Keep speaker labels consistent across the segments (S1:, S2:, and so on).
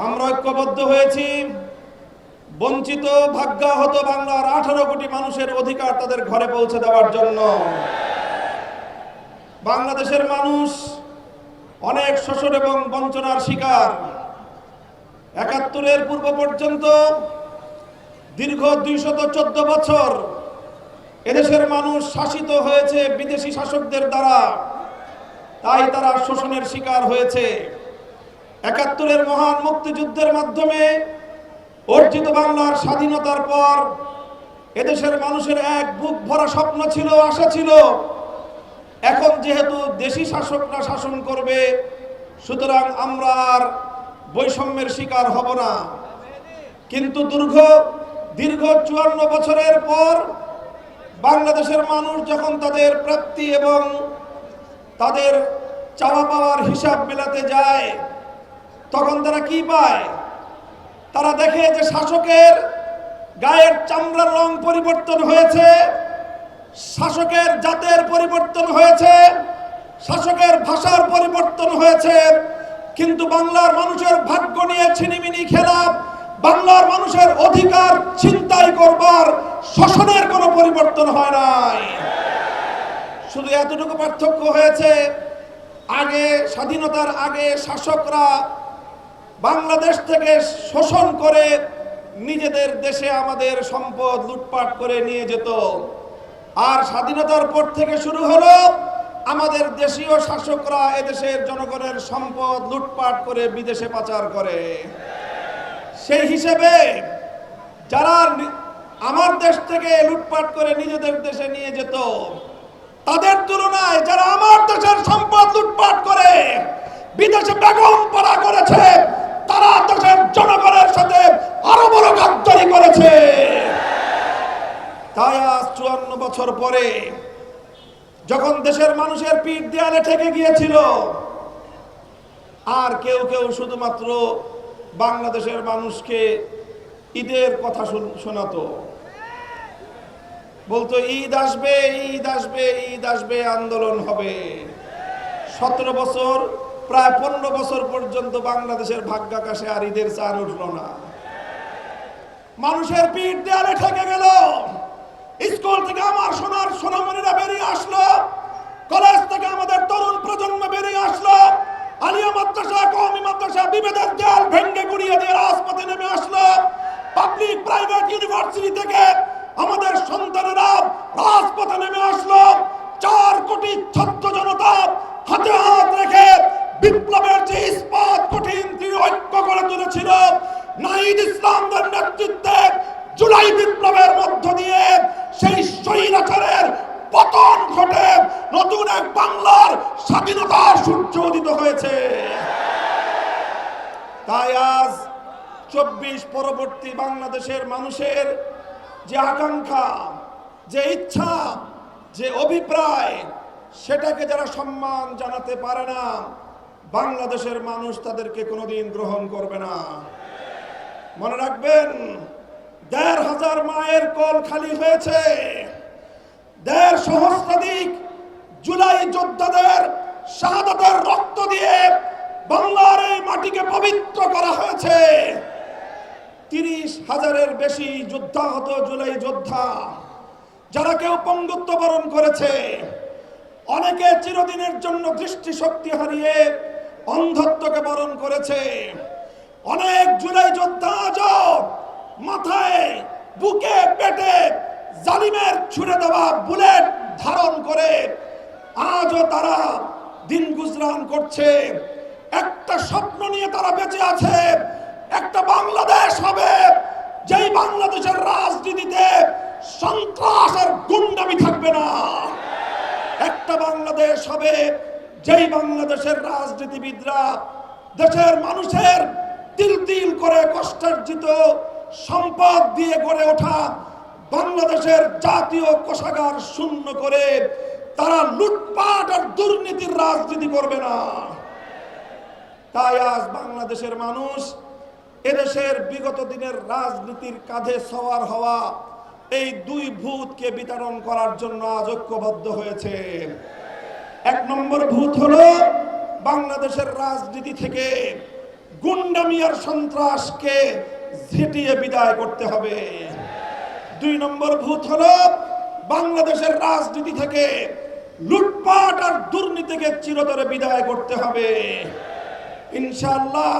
S1: আমরা ঐক্যবদ্ধ হয়েছি বঞ্চিত ভাগ্যাহত বাংলার 18 কোটি মানুষের অধিকার তাদের ঘরে পৌঁছে দেওয়ার জন্য। বাংলাদেশের মানুষ অনেক শোষণ এবং বঞ্চনার শিকার। 71-এর পূর্ব পর্যন্ত দীর্ঘ 214 বছর এদেশের মানুষ শাসিত হয়েছে বিদেশি শাসকদের দ্বারা, তাই তারা শোষণের শিকার হয়েছে। 71-এর মহান মুক্তিযুদ্ধের মাধ্যমে অর্জিত বাংলার স্বাধীনতার পর এদেশের মানুষের এক বুক ভরা স্বপ্ন ছিল, আশা ছিল, এখন যেহেতু দেশি শাসকরা শাসন করবে, সুতরাং আমরা আর বৈষম্যের শিকার হব না। কিন্তু দীর্ঘ 54 বছরের পর বাংলাদেশের মানুষ যখন তাদের প্রাপ্তি এবং তাদের চাওয়া পাওয়ার হিসাব মেলাতে যায়, তখন তারা কি পায়? তারা দেখে যে শাসকের গায়ের চামড়ার রং পরিবর্তন হয়েছে, শাসকের জাতের পরিবর্তন হয়েছে, শাসকের ভাষার পরিবর্তন হয়েছে, কিন্তু বাংলার মানুষের ভাগ্য নিয়ে ছিনিমিনি খেলা, বাংলার মানুষের অধিকার ছিনতাই করবার শোষণের কোনো পরিবর্তন হয় নাই। শুধু এতটুকু পার্থক্য হয়েছে, আগে স্বাধীনতার আগে শাসকরা বাংলাদেশ থেকে শোষণ করে নিজেদের দেশে আমাদের সম্পদ লুটপাট করে নিয়ে যেত, আর স্বাধীনতার পর থেকে শুরু হলো আমাদের দেশীয় শাসকরা এদেশের জনগণের সম্পদ লুটপাট করে বিদেশে পাচার করে। সেই হিসেবে যারা আমার দেশ থেকে লুটপাট করে নিজেদের দেশে নিয়ে যেত, তাদের তুলনায় যারা আমার দেশের সম্পদ লুটপাট করে বিদেশে বেগম পাড়া করেছে, তারা দেশের জনগণের সাথে আরো বড় গাদ্দারি করেছে। তাই আজ 54 বছর পরে যখন দেশের মানুষের পিঠ দেয়ালে ঠেকে গিয়েছিল, আর কেউ কেউ শুধুমাত্র বাংলাদেশের মানুষকে ঈদের কথা শোনাতো, বলতো ঈদ আসবে, ঈদ আসবে, ঈদ আসবে, আন্দোলন হবে। 17 বছর, প্রায় 15 বছর পর্যন্ত বাংলাদেশের ভাগ্যাকাশে আর ঈদের চাঁদ উঠল না। মানুষের পিঠ দেয়ালে ঠেকে গেল। স্কুল থেকে আমার সোনামণিরা বেরিয়ে আসলো, কলেজ থেকে আমাদের তরুণ প্রজন্ম বেরিয়ে আসলো, আলিয়া মাদ্রাসা, কওমি মাদ্রাসা বিভেদের দেয়াল ভেঙে গুড়িয়ে দিয়ে রাজপথে নেমে আসলো। পাবলিক প্রাইভেট ইউনিভার্সিটি থেকে আমাদের সন্তানেরা রাজপথে নেমে আসলো। 4 কোটি ছাত্র জনতা হাতে হাত রেখে বিপ্লবের যে ইস্পাত কঠিন ঐক্য করে তুলেছিল, নাহিদ ইসলামদের নেতৃত্বে জুলাই বিপ্লবের মধ্য দিয়ে সেই স্বৈরাচারের পতন ঘটে নতুন এক বাংলার স্বাধীনতার সূর্য উদিত হয়েছে। তাই আজ 24 পরবর্তী বাংলাদেশের মানুষের যে আকাঙ্ক্ষা, যে ইচ্ছা, যে অভিপ্রায়, সেটাকে যারা সম্মান জানাতে পারে না, বাংলাদেশের মানুষ তাদেরকে কোনোদিন গ্রহণ করবে না। মনে রাখবেন, 1,500 মায়ের কোল খালি হয়েছে, 1.5 সহস্রাধিক জুলাই যোদ্ধাদের শাহাদাতের রক্ত দিয়ে বাংলার এই মাটিকে পবিত্র করা হয়েছে। 30,000-এর বেশি যুদ্ধাহত জুলাই যোদ্ধা, যারা কেউ পঙ্গুত্ব বরণ করেছে, অনেকে চিরদিনের জন্য দৃষ্টিশক্তি হারিয়ে অন্ধত্বকে বরণ করেছে। অনেক জুলাই যোদ্ধা আজও মাথায়, বুকে, পেটে জালিমের ছুড়ে দেওয়া বুলেট ধারণ করে আজও তারা দিন গুজরান করছে। একটা স্বপ্ন নিয়ে তারা বেঁচে আছে, একটা বাংলাদেশ হবে যেই বাংলাদেশের রাজনীতিতে সন্ত্রাস আর গুন্ডামি থাকবে না। একটা বাংলাদেশ হবে যেই বাংলাদেশের রাজনীতিবিদরা দেশের মানুষের তিল তিল করে কষ্টার্জিত সম্পদ দিয়ে গড়ে ওঠা বাংলাদেশের জাতীয় কোষাগার শূন্য করে তারা লুটপাট আর দুর্নীতির রাজনীতি করবে না। তাই আজ বাংলাদেশের মানুষ এদেশের বিগত দিনের রাজনীতির কাঁধে সওয়ার হওয়া এই 2 ভূতকে বিতাড়ন করার জন্য আজ ঐক্যবদ্ধ হয়েছে। 1 নম্বর ভূত হলো বাংলাদেশের রাজনীতি থেকে গুন্ডামি আর সন্ত্রাসকে ঝেঁটিয়ে বিদায় করতে হবে। 2 নম্বর ভূত হলো বাংলাদেশের রাজনীতি থেকে লুটপাট আর দুর্নীতিকে চিরতরে বিদায় করতে হবে ইনশাআল্লাহ।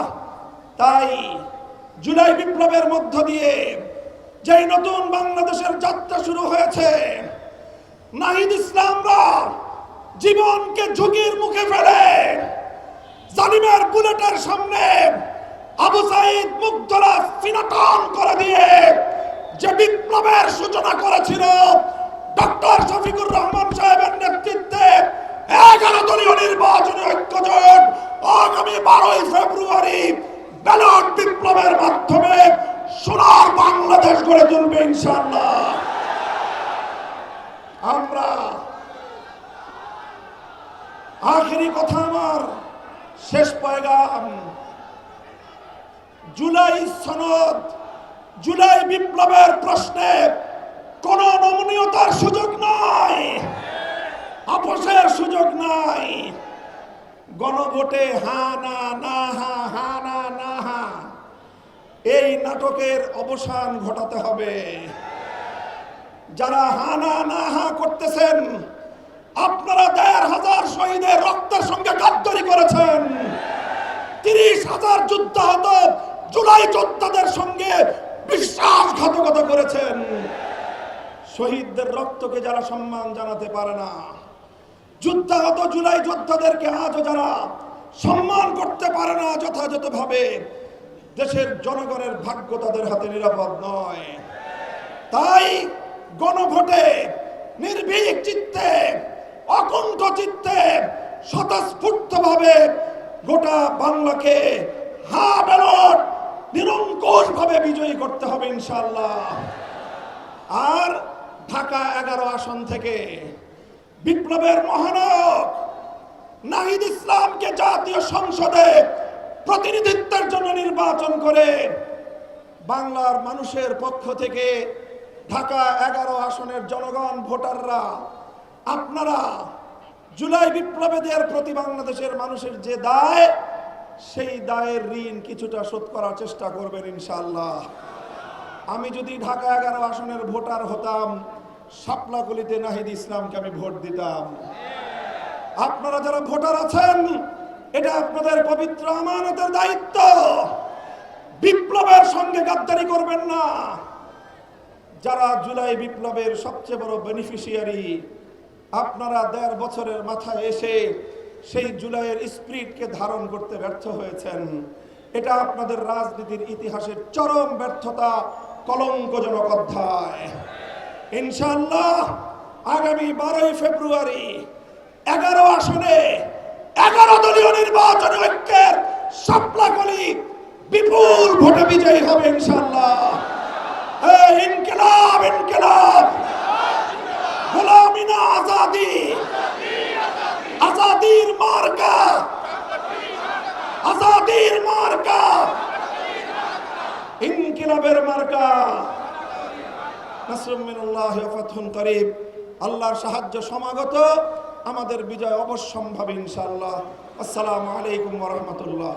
S1: তাই জুলাই বিপ্লবের মধ্য দিয়ে যেই নতুন বাংলাদেশের যাত্রা শুরু হয়েছে, নাহিদ ইসলামরা জীবনকে ঝুঁকির মুখে ফেলে জালিমের বুলেটের সামনে আবু সাইদ মুগ্ধরা সিনাটন করে দিয়ে যে বিপ্লবের সূচনা করেছিল ডক্টর শফিকুর রহমান সাহেবের নেতৃত্বে 11 দলীয় নির্বাচনী ঐক্যজোট আগামী 12 ফেব্রুয়ারি ব্যালট বিপ্লবের মাধ্যমে সোনার বাংলাদেশ গড়ে তুলবে ইনশাআল্লাহ। আমরা আখেরি কথা, আমার শেষ পয়গাম, জুলাই সনদ, জুলাই বিপ্লবের প্রশ্নে কোন নমনীয়তার সুযোগ নাই, আপোষের সুযোগ নাই। গণভোটে হা না না হা, হা না না হা, এই নাটকের অবসান ঘটাতে হবে। যারা হা না না হা করতেছেন, আপনারা 1,500 শহীদের রক্তের সঙ্গে গাদ্দারি করেছেন। 30,000 যুদ্ধাহত জুলাই যোদ্ধাদের সঙ্গে বিশ্বাসঘাতকতা করেছেন। শহীদদের রক্তকে যারা সম্মান জানাতে পারে না, যুদ্ধাহত জুলাই যোদ্ধাদেরকে আজও যারা সম্মান করতে পারে না যথাযথভাবে, দেশের জনগণের ভাগ্য তাদের হাতে নিরাপদ নয়। তাই গণভোটে নির্ভীক চিত্তে, অকুণ্ঠ চিত্তে, স্বতঃস্ফূর্তভাবে গোটা বাংলাকে হা ব্যালট নিরঙ্কুশ ভাবে বিজয়ী করতে হবে ইনশাআল্লাহ। আর ঢাকা 11 আসন থেকে বিপ্লবের মহানায়ক নাহিদ ইসলামকে জাতীয় সংসদে প্রতিনিধিত্বের জন্য নির্বাচন করে বাংলার মানুষের পক্ষ থেকে ঢাকা 11 আসনের জনগণ, ভোটাররা, আপনারা জুলাই বিপ্লবের প্রতি বাংলাদেশের মানুষের যে দায়, সেই দায়ের ঋণ কিছুটা শোধ করার চেষ্টা করবেন ইনশাআল্লাহ। আমি যদি ঢাকা 11 আসনের ভোটার হতাম, শাপলাকলিতে নাহিদ ইসলামকে আমি ভোট দিতাম। আপনারা যারা ভোটার আছেন, এটা আপনাদের পবিত্র আমানতের দায়িত্ব। বিপ্লবের সঙ্গে গাদ্দারি করবেন না। যারা জুলাই বিপ্লবের সবচেয়ে বড় বেনিফিশিয়ারি, আপনারা 1.5 বছরের মাথায় এসে সেই জুলাইয়ের স্পিরিটকে ধারণ করতে ব্যর্থ হয়েছেন। এটা আপনাদের রাজনীতির ইতিহাসের চরম ব্যর্থতা, কলঙ্কজনক অধ্যায়। ইনশাআল্লাহ আগামী 12 ফেব্রুয়ারি 11 আসনে 11 দলীয় নির্বাচনী ঐক্যের শাপলাকলি বিপুল ভোটে বিজয়ী হবে ইনশাআল্লাহ। ইনকিলাব, ইনকিলাব, গোলামি না আজাদি, আজাদির মার্কা, আজাদির মার্কা, ইনকিলাবের মার্কা। নাসরুম মিনাল্লাহি ওয়া ফাতহুন করিব। আল্লাহর সাহায্য সমাগত, আমাদের বিজয় অবশ্যম্ভাবী ইনশাআল্লাহ। আসসালামু আলাইকুম ওয়া রাহমাতুল্লাহ।